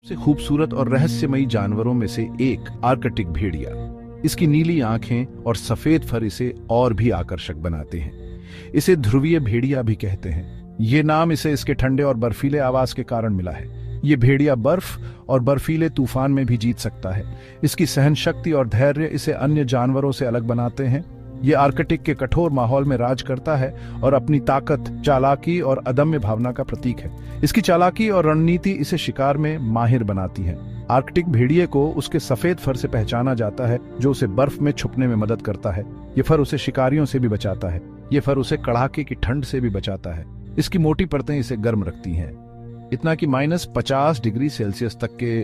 से खूबसूरत और रहस्यमयी जानवरों में से एक आर्कटिक भेड़िया। इसकी नीली आंखें और सफेद फर इसे और भी आकर्षक बनाते हैं। इसे ध्रुवीय भेड़िया भी कहते हैं। ये नाम इसे इसके ठंडे और बर्फीले आवाज के कारण मिला है। ये भेड़िया बर्फ और बर्फीले तूफान में भी जीत सकता है। इसकी सहन शक्ति और धैर्य इसे अन्य जानवरों से अलग बनाते हैं। ये आर्कटिक के कठोर माहौल में राज करता है और अपनी ताकत, चालाकी और अदम्य भावना का प्रतीक है। इसकी चालाकी और रणनीति इसे शिकार में माहिर बनाती है। आर्कटिक भेड़िए को उसके सफेद फर से पहचाना जाता है, जो उसे बर्फ में छुपने में मदद करता है। ये फर उसे शिकारियों से भी बचाता है। ये फर उसे कड़ाके की ठंड से भी बचाता है। इसकी मोटी परतें इसे गर्म रखती हैं, इतना कि -50 डिग्री सेल्सियस तक के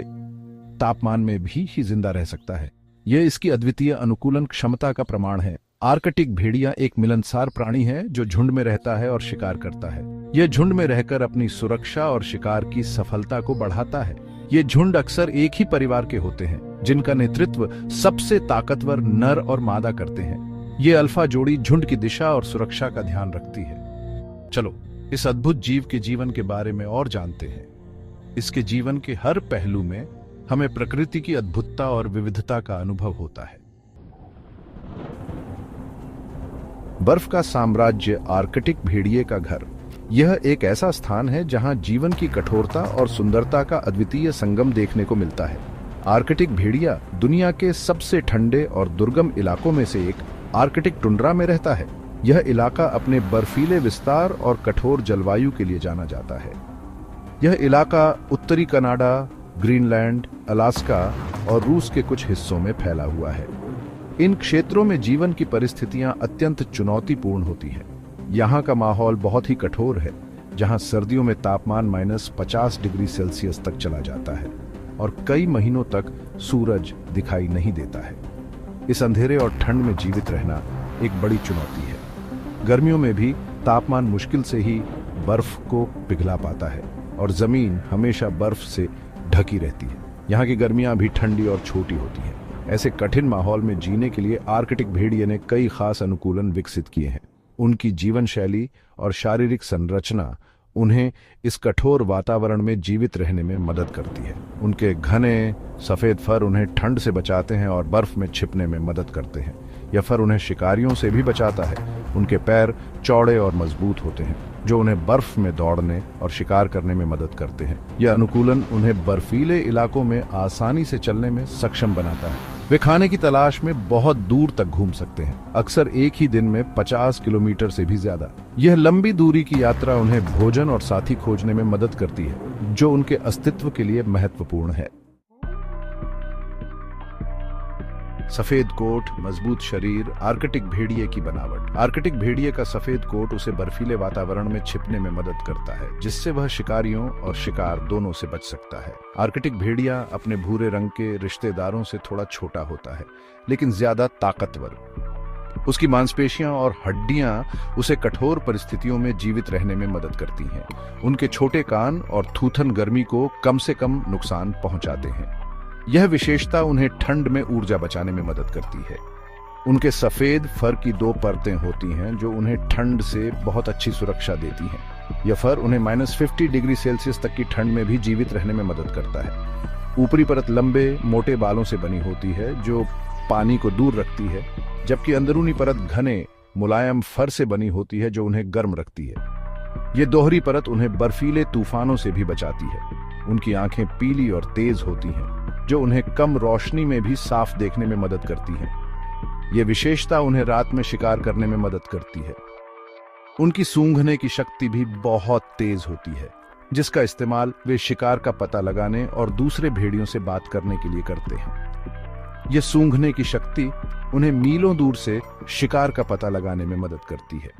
तापमान में भी जिंदा रह सकता है। यह इसकी अद्वितीय अनुकूलन क्षमता का प्रमाण है। आर्कटिक भेड़िया एक मिलनसार प्राणी है जो झुंड में रहता है और शिकार करता है। यह झुंड में रहकर अपनी सुरक्षा और शिकार की सफलता को बढ़ाता है। ये झुंड अक्सर एक ही परिवार के होते हैं, जिनका नेतृत्व सबसे ताकतवर नर और मादा करते हैं। ये अल्फा जोड़ी झुंड की दिशा और सुरक्षा का ध्यान रखती है। चलो इस अद्भुत जीव के जीवन के बारे में और जानते हैं। इसके जीवन के हर पहलू में हमें प्रकृति की अद्भुतता और विविधता का अनुभव होता है। बर्फ का साम्राज्य, आर्कटिक भेड़िए का घर। यह एक ऐसा स्थान है जहां जीवन की कठोरता और सुंदरता का अद्वितीय संगम देखने को मिलता है। आर्कटिक भेड़िया दुनिया के सबसे ठंडे और दुर्गम इलाकों में से एक आर्कटिक टुंड्रा में रहता है। यह इलाका अपने बर्फीले विस्तार और कठोर जलवायु के लिए जाना जाता है। यह इलाका उत्तरी कनाडा, ग्रीनलैंड, अलास्का और रूस के कुछ हिस्सों में फैला हुआ है। इन क्षेत्रों में जीवन की परिस्थितियां अत्यंत चुनौतीपूर्ण होती हैं। यहाँ का माहौल बहुत ही कठोर है, जहाँ सर्दियों में तापमान -50 डिग्री सेल्सियस तक चला जाता है और कई महीनों तक सूरज दिखाई नहीं देता है। इस अंधेरे और ठंड में जीवित रहना एक बड़ी चुनौती है। गर्मियों में भी तापमान मुश्किल से ही बर्फ को पिघला पाता है और जमीन हमेशा बर्फ से ढकी रहती है। यहाँ की गर्मियाँ भी ठंडी और छोटी होती हैं। ऐसे कठिन माहौल में जीने के लिए आर्कटिक भेड़िए ने कई खास अनुकूलन विकसित किए हैं। उनकी जीवन शैली और शारीरिक संरचना उन्हें इस कठोर वातावरण में जीवित रहने में मदद करती है। उनके घने सफेद फर उन्हें ठंड से बचाते हैं और बर्फ में छिपने में मदद करते हैं। यह फर उन्हें शिकारियों से भी बचाता है। उनके पैर चौड़े और मजबूत होते हैं, जो उन्हें बर्फ में दौड़ने और शिकार करने में मदद करते हैं। यह अनुकूलन उन्हें बर्फीले इलाकों में आसानी से चलने में सक्षम बनाता है। वे खाने की तलाश में बहुत दूर तक घूम सकते हैं, अक्सर एक ही दिन में 50 किलोमीटर से भी ज्यादा। यह लंबी दूरी की यात्रा उन्हें भोजन और साथी खोजने में मदद करती है, जो उनके अस्तित्व के लिए महत्वपूर्ण है। सफेद कोट, मजबूत शरीर, आर्कटिक भेड़िए की बनावट। आर्कटिक भेड़िए का सफेद कोट उसे बर्फीले वातावरण में छिपने में मदद करता है, जिससे वह शिकारियों और शिकार दोनों से बच सकता है। आर्कटिक भेड़िया अपने भूरे रंग के रिश्तेदारों से थोड़ा छोटा होता है, लेकिन ज्यादा ताकतवर। उसकी मांसपेशियां और हड्डियां उसे कठोर परिस्थितियों में जीवित रहने में मदद करती हैं। उनके छोटे कान और थूथन गर्मी को कम से कम नुकसान पहुंचाते हैं। यह विशेषता उन्हें ठंड में ऊर्जा बचाने में मदद करती है। उनके सफेद फर की 2 परतें होती हैं, जो उन्हें ठंड से बहुत अच्छी सुरक्षा देती हैं। यह फर उन्हें -50 डिग्री सेल्सियस तक की ठंड में भी जीवित रहने में मदद करता है। ऊपरी परत लंबे मोटे बालों से बनी होती है, जो पानी को दूर रखती है, जबकि अंदरूनी परत घने मुलायम फर से बनी होती है, जो उन्हें गर्म रखती है। यह दोहरी परत उन्हें बर्फीले तूफानों से भी बचाती है। उनकी आंखें पीली और तेज होती हैं, जो उन्हें कम रोशनी में भी साफ देखने में मदद करती है। यह विशेषता उन्हें रात में शिकार करने में मदद करती है। उनकी सूंघने की शक्ति भी बहुत तेज होती है, जिसका इस्तेमाल वे शिकार का पता लगाने और दूसरे भेड़ियों से बात करने के लिए करते हैं। यह सूंघने की शक्ति उन्हें मीलों दूर से शिकार का पता लगाने में मदद करती है।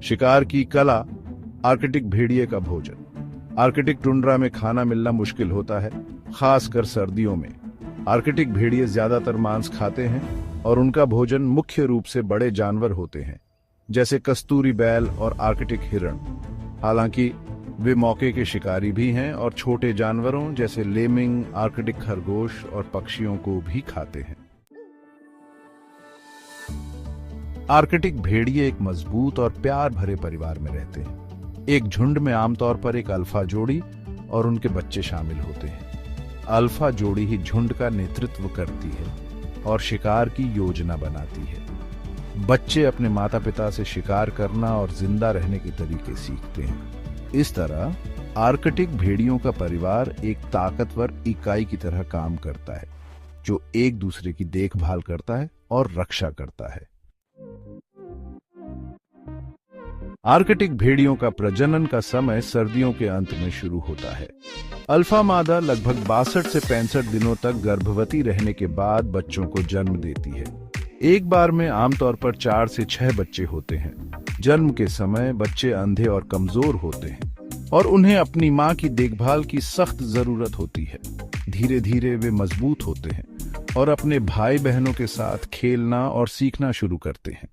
शिकार की कला। आर्कटिक भेड़िए का भोजन। आर्कटिक टुंड्रा में खाना मिलना मुश्किल होता है, खासकर सर्दियों में। आर्कटिक भेड़िए ज्यादातर मांस खाते हैं और उनका भोजन मुख्य रूप से बड़े जानवर होते हैं, जैसे कस्तूरी बैल और आर्कटिक हिरण। हालांकि वे मौके के शिकारी भी हैं और छोटे जानवरों जैसे लेमिंग, आर्कटिक खरगोश और पक्षियों को भी खाते हैं। आर्कटिक भेड़िए एक मजबूत और प्यार भरे परिवार में रहते हैं। एक झुंड में आमतौर पर एक अल्फा जोड़ी और उनके बच्चे शामिल होते हैं। अल्फा जोड़ी ही झुंड का नेतृत्व करती है और शिकार की योजना बनाती है। बच्चे अपने माता पिता से शिकार करना और जिंदा रहने के तरीके सीखते हैं। इस तरह आर्कटिक भेड़ियों का परिवार एक ताकतवर इकाई की तरह काम करता है, जो एक दूसरे की देखभाल करता है और रक्षा करता है। आर्कटिक भेड़ियों का प्रजनन का समय सर्दियों के अंत में शुरू होता है। अल्फा मादा लगभग 62 से 65 दिनों तक गर्भवती रहने के बाद बच्चों को जन्म देती है। एक बार में आमतौर पर 4 से 6 बच्चे होते हैं। जन्म के समय बच्चे अंधे और कमजोर होते हैं और उन्हें अपनी मां की देखभाल की सख्त जरूरत होती है। धीरे धीरे वे मजबूत होते हैं और अपने भाई बहनों के साथ खेलना और सीखना शुरू करते हैं।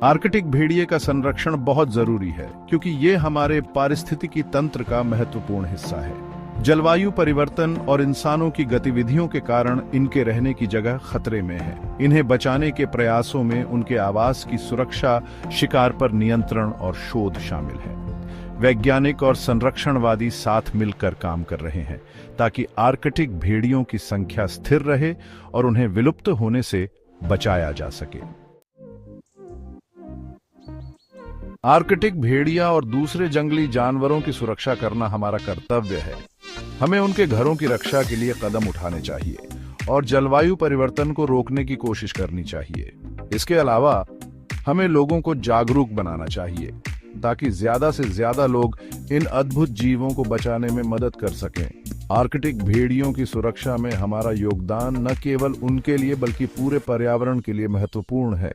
आर्कटिक भेड़िए का संरक्षण बहुत जरूरी है क्योंकि ये हमारे पारिस्थितिकी तंत्र का महत्वपूर्ण हिस्सा है। जलवायु परिवर्तन और इंसानों की गतिविधियों के कारण इनके रहने की जगह खतरे में है। इन्हें बचाने के प्रयासों में उनके आवास की सुरक्षा, शिकार पर नियंत्रण और शोध शामिल है। वैज्ञानिक और संरक्षणवादी साथ मिलकर काम कर रहे हैं ताकि आर्कटिक भेड़ियों की संख्या स्थिर रहे और उन्हें विलुप्त होने से बचाया जा सके। आर्कटिक भेड़िया और दूसरे जंगली जानवरों की सुरक्षा करना हमारा कर्तव्य है। हमें उनके घरों की रक्षा के लिए कदम उठाने चाहिए और जलवायु परिवर्तन को रोकने की कोशिश करनी चाहिए। इसके अलावा हमें लोगों को जागरूक बनाना चाहिए ताकि ज्यादा से ज्यादा लोग इन अद्भुत जीवों को बचाने में मदद कर सकें। आर्कटिक भेड़ियों की सुरक्षा में हमारा योगदान न केवल उनके लिए बल्कि पूरे पर्यावरण के लिए महत्वपूर्ण है।